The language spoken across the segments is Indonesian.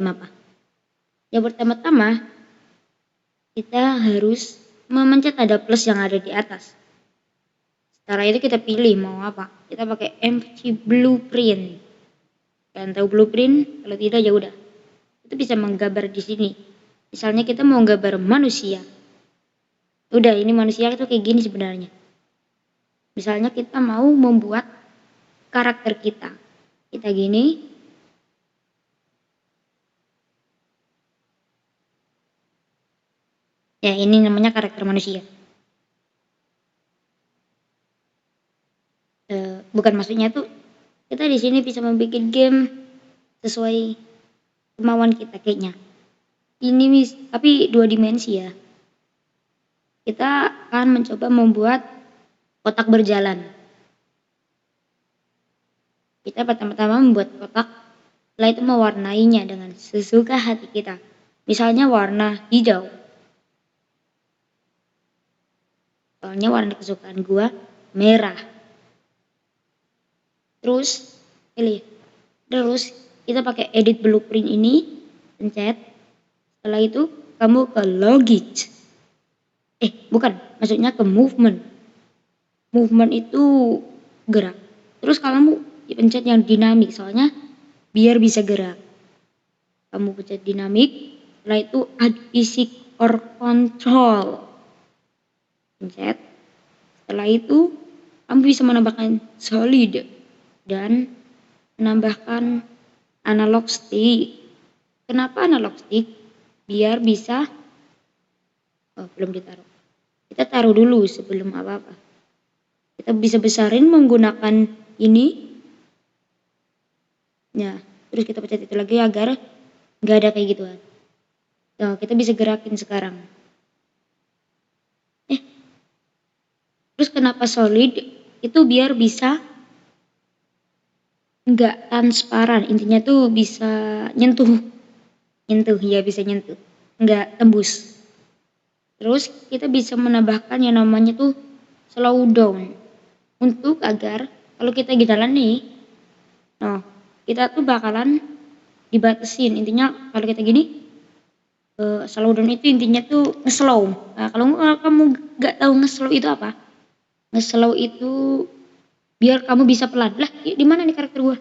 Kenapa? Yang pertama-tama kita harus memencet tanda plus yang ada di atas. Setelah itu kita pilih mau apa. Kita pakai empty blueprint. Kalian tahu blueprint? Kalau tidak ya udah. Itu bisa menggambar di sini. Misalnya kita mau gambar manusia. Udah, ini manusia itu kayak gini sebenarnya. Misalnya kita mau membuat karakter kita. Kita gini. Ya, ini namanya karakter manusia. Bukan maksudnya tuh kita di sini bisa membuat game sesuai kemauan kita kayaknya. Ini tapi 2 dimensi ya. Kita akan mencoba membuat kotak berjalan. Kita pertama-tama membuat kotak, setelah itu mewarnainya dengan sesuka hati kita. Misalnya warna hijau. Soalnya warna kesukaan gua merah. Terus kita pakai edit blueprint ini, pencet. Setelah itu kamu ke logit. Bukan, maksudnya ke movement. Movement itu gerak. Terus kamu pencet yang dinamik, soalnya biar bisa gerak. Kamu pencet dinamik, setelah itu add physics or control. Pencet. Setelah itu kamu bisa menambahkan solid dan menambahkan analog stick. Kenapa analog stick? Biar bisa belum ditaruh. Kita taruh dulu sebelum apa-apa. Kita bisa besarin menggunakan ini. Ya, terus kita pencet itu lagi agar nggak ada kayak gituan. Nah, kita bisa gerakin sekarang. Terus kenapa solid? Itu biar bisa nggak transparan. Intinya tuh bisa nyentuh ya, bisa nyentuh, nggak tembus. Terus kita bisa menambahkan yang namanya tuh slow down untuk agar kalau kita jalan nih, kita tuh bakalan dibatasin. Intinya kalau kita gini, slow down itu intinya tuh nge-slow. Nah, kalau kamu nggak tahu nge-slow itu apa, nge-slow itu biar kamu bisa pelan. Lah, di mana nih karakter gua?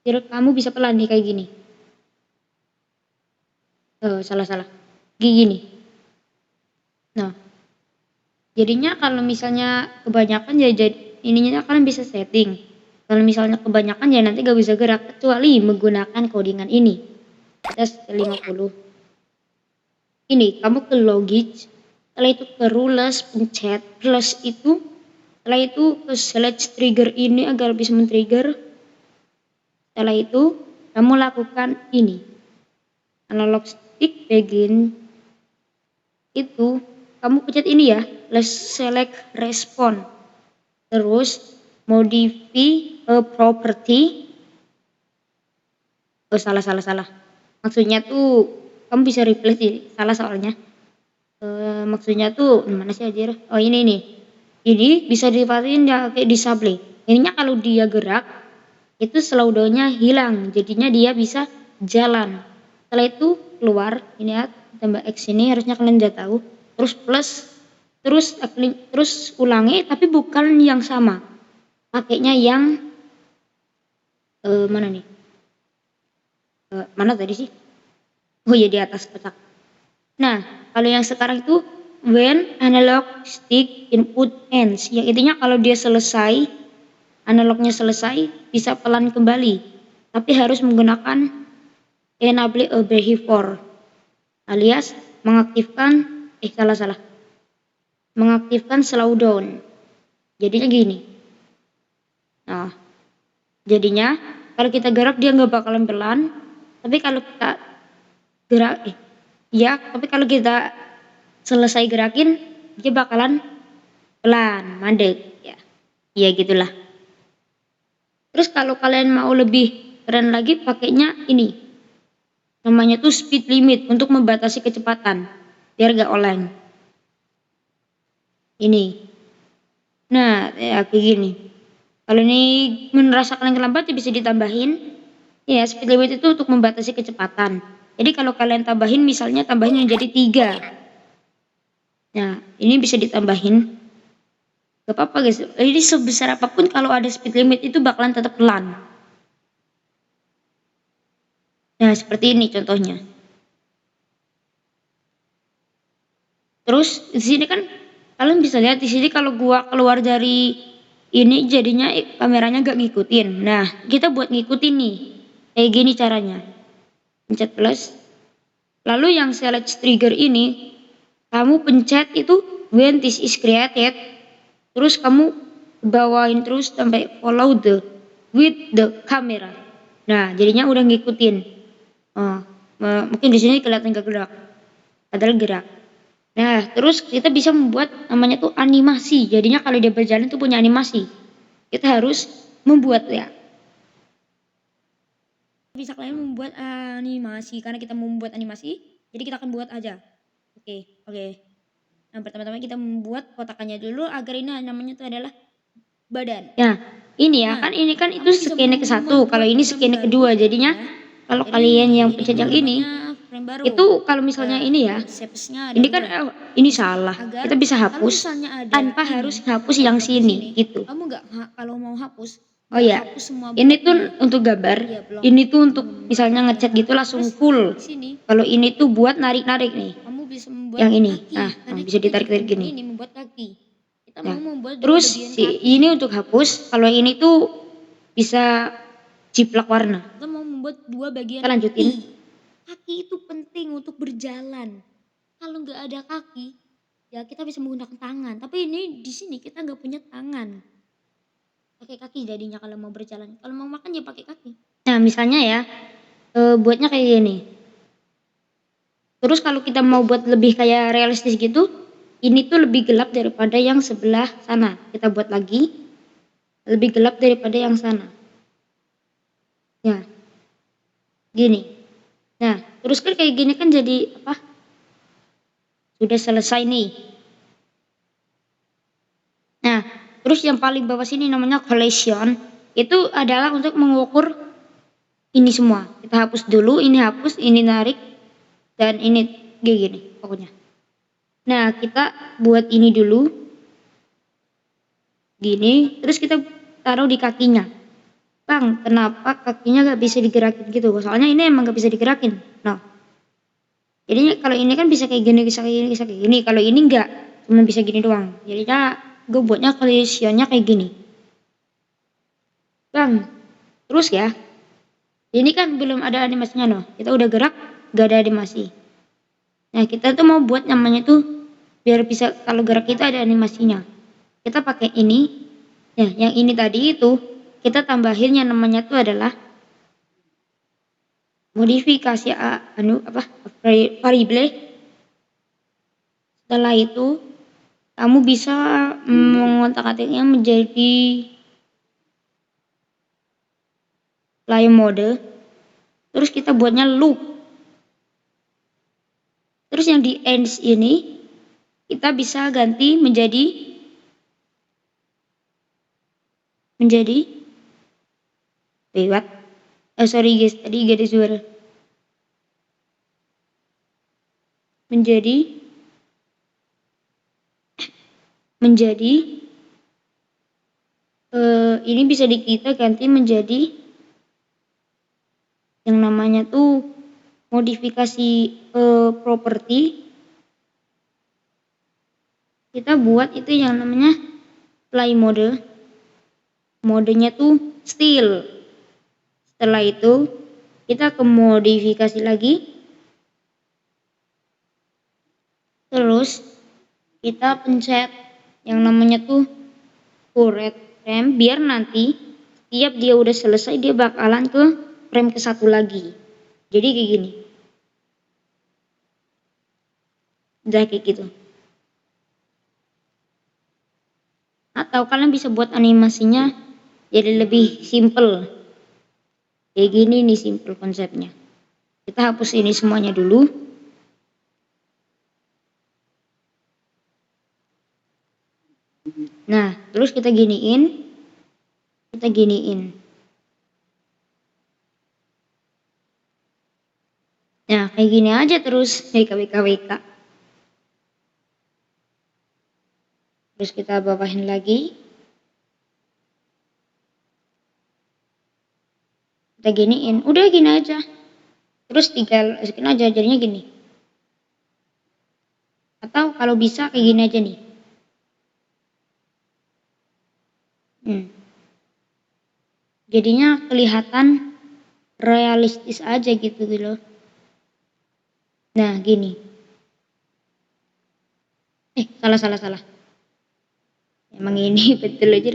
Biar kamu bisa pelan nih kayak gini. Salah. Gini. Nah, jadinya kalau misalnya kebanyakan ya jadi ininya kalian bisa setting. Kalau misalnya kebanyakan ya nanti gak bisa gerak kecuali menggunakan codingan ini. Kita 50. Ini kamu ke logit, setelah itu ke rules, pencet plus itu, setelah itu ke select trigger ini agar bisa men-trigger. Setelah itu kamu lakukan ini. Analog stick begin itu kamu pencet ini ya, let's select respond. Terus modify a property. Salah. Maksudnya tuh kamu bisa replace ini, salah soalnya. Maksudnya tuh mana sih aja? Oh ini nih. Ini bisa dipatiin ya kayak disable. Ininya kalau dia gerak itu slow down-nya hilang, jadinya dia bisa jalan. Setelah itu keluar, ini ya tambah X ini harusnya kalian udah tahu. Terus plus, terus ulangi tapi bukan yang sama. Pakainya yang mana nih? Mana tadi sih? Oh ya di atas kotak. Nah, kalau yang sekarang itu when analog stick input ends, yang intinya kalau dia selesai, analognya selesai, bisa pelan kembali, tapi harus menggunakan enable a behavior, alias mengaktifkan salah, mengaktifkan slow down. Jadinya gini. Nah, jadinya kalau kita gerak dia nggak bakalan pelan, tapi kalau kita gerak, tapi kalau kita selesai gerakin dia bakalan pelan, mandek ya. Ya gitulah. Terus kalau kalian mau lebih keren lagi pakainya ini. Namanya tuh speed limit untuk membatasi kecepatan biar gak oleng. Ini. Nah, ya kayak gini. Kalau ini merasa kalian lambat ya bisa ditambahin. Ya, speed limit itu untuk membatasi kecepatan. Jadi kalau kalian tambahin, misalnya tambahin menjadi 3. Nah, ini bisa ditambahin. Gak apa-apa guys. Jadi sebesar apapun kalau ada speed limit itu bakalan tetap pelan. Nah, seperti ini contohnya. Terus di sini kan kalian bisa lihat di sini kalau gua keluar dari ini jadinya kameranya gak ngikutin. Nah, kita buat ngikutin nih. Kayak gini caranya. Pencet plus. Lalu yang select trigger ini kamu pencet itu when this is created. Terus kamu bawain terus sampai follow the with the camera. Nah, jadinya udah ngikutin. Oh, mungkin di sini kelihatan gak gerak. Padahal gerak. Nah, terus kita bisa membuat namanya tuh animasi. Jadinya kalau dia berjalan tuh punya animasi. Kita harus membuat ya. Bisa kalian membuat animasi karena kita membuat animasi, jadi kita akan buat aja. Oke. Nah, pertama-tama kita membuat kotakannya dulu agar ini namanya tuh adalah badan. Nah, ini ya, kan ini kan itu skene ke-1, kalau ini skene kedua. Jadinya kalau kalian yang pencet yang ini itu kalau misalnya ini ya, ini kan ini salah. Kita bisa hapus tanpa harus hapus yang sini gitu. Kamu nggak kalau mau hapus. Oh ya, ini tuh untuk gambar. Ini tuh untuk misalnya ngecat gitu langsung full. Kalau ini tuh buat narik-narik nih. Kamu bisa membuat yang ini. Bisa ditarik-tarik gini. Ini membuat kaki. Kita mau membuat terus ini untuk hapus. Kalau ini tuh bisa jiplak warna. Kita mau membuat 2 bagian. Kita lanjutin. Kaki itu penting untuk berjalan. Kalau nggak ada kaki, ya kita bisa menggunakan tangan. Tapi ini di sini kita nggak punya tangan. Pakai kaki jadinya kalau mau berjalan. Kalau mau makan ya pakai kaki. Nah, misalnya ya, buatnya kayak gini. Terus kalau kita mau buat lebih kayak realistis gitu, ini tuh lebih gelap daripada yang sebelah sana. Kita buat lagi, lebih gelap daripada yang sana. Ya, gini. Nah, terus kan kayak gini kan jadi apa? Sudah selesai nih. Nah, terus yang paling bawah sini namanya collision. Itu adalah untuk mengukur ini semua. Kita hapus dulu, ini hapus, ini narik, dan ini kayak gini pokoknya. Nah, kita buat ini dulu. Gini, terus kita taruh di kakinya. Bang, kenapa kakinya gak bisa digerakin gitu? Soalnya ini emang gak bisa digerakin. Nah, jadinya kalau ini kan bisa kayak gini, bisa kayak gini, bisa kayak gini. Kalau ini enggak, cuma bisa gini doang. Jadinya gue buatnya collisionnya kayak gini. Bang, terus ya. Ini kan belum ada animasinya loh. Kita udah gerak, gak ada animasi. Nah, kita tuh mau buat namanya tuh biar bisa kalau gerak itu ada animasinya. Kita pakai ini. Ya, yang ini tadi itu kita tambahin yang namanya tuh adalah modifikasi variable. Setelah itu kamu bisa mengotak-atiknya menjadi play mode. Terus kita buatnya loop. Terus yang di ends ini kita bisa ganti menjadi what? Sorry guys, tadi garis suara. Menjadi ini bisa kita ganti menjadi yang namanya tuh modifikasi properti. Kita buat itu yang namanya play mode. Modenya tuh still. Setelah itu kita ke modifikasi lagi. Terus kita pencet yang namanya tuh current frame biar nanti setiap dia udah selesai dia bakalan ke frame ke-1 lagi. Jadi kayak gini. Udah kayak gitu. Atau kalian bisa buat animasinya jadi lebih simple. Kayak gini nih simple konsepnya. Kita hapus ini semuanya dulu. Nah, terus kita giniin. Nah, kayak gini aja terus WK. Terus kita bawahin lagi. Kita giniin. Udah gini aja. Terus tinggal masukin aja jadinya gini. Atau kalau bisa kayak gini aja nih. Jadinya kelihatan realistis aja gitu loh. Nah, gini. Salah. Emang ini betul aja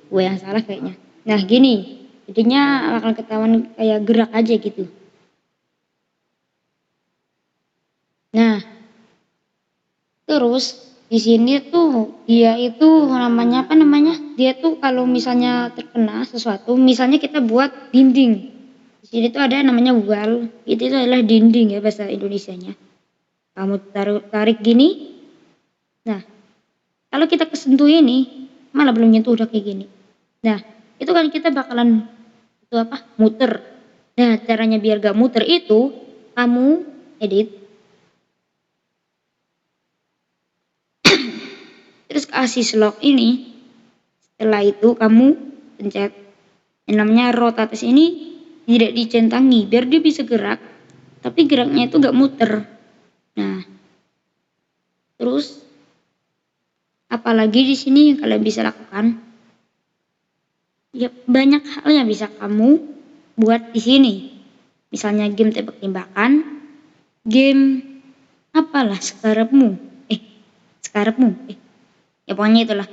gue yang salah kayaknya. Nah, gini. Jadinya bakal ketahuan kayak gerak aja gitu. Nah, terus di sini tuh dia itu namanya apa namanya? Dia tuh kalau misalnya terkena sesuatu, misalnya kita buat dinding. Di sini tuh ada namanya wall. Itu adalah dinding ya bahasa Indonesianya. Kamu tarik gini. Nah, kalau kita kesentuh ini, malah belum nyentuh udah kayak gini. Nah, itu kan kita bakalan itu apa? Muter. Nah, caranya biar gak muter itu kamu edit terus kasih slot ini. Setelah itu kamu pencet yang namanya rotatis ini tidak dicentangi biar dia bisa gerak, tapi geraknya itu gak muter. Nah, terus apalagi di sini yang kalian bisa lakukan? Ya, banyak hal yang bisa kamu buat di sini. Misalnya game tebak-tebakan, game apalah sekarepmu. Ya pokoknya itulah.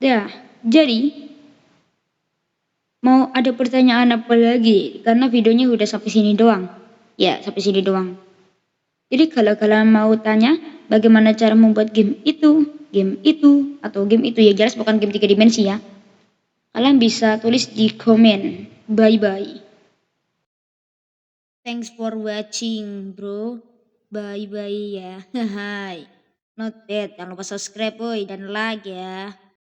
Ya, jadi mau ada pertanyaan apa lagi? Karena videonya udah sampai sini doang. Ya, sampai sini doang. Jadi kalau kalian mau tanya bagaimana cara membuat game itu, atau game itu ya jelas bukan game 3 dimensi ya. Kalian bisa tulis di komen. Bye-bye. Thanks for watching, bro. Bye-bye ya. Hai. Not bad. Jangan lupa subscribe boy dan like ya.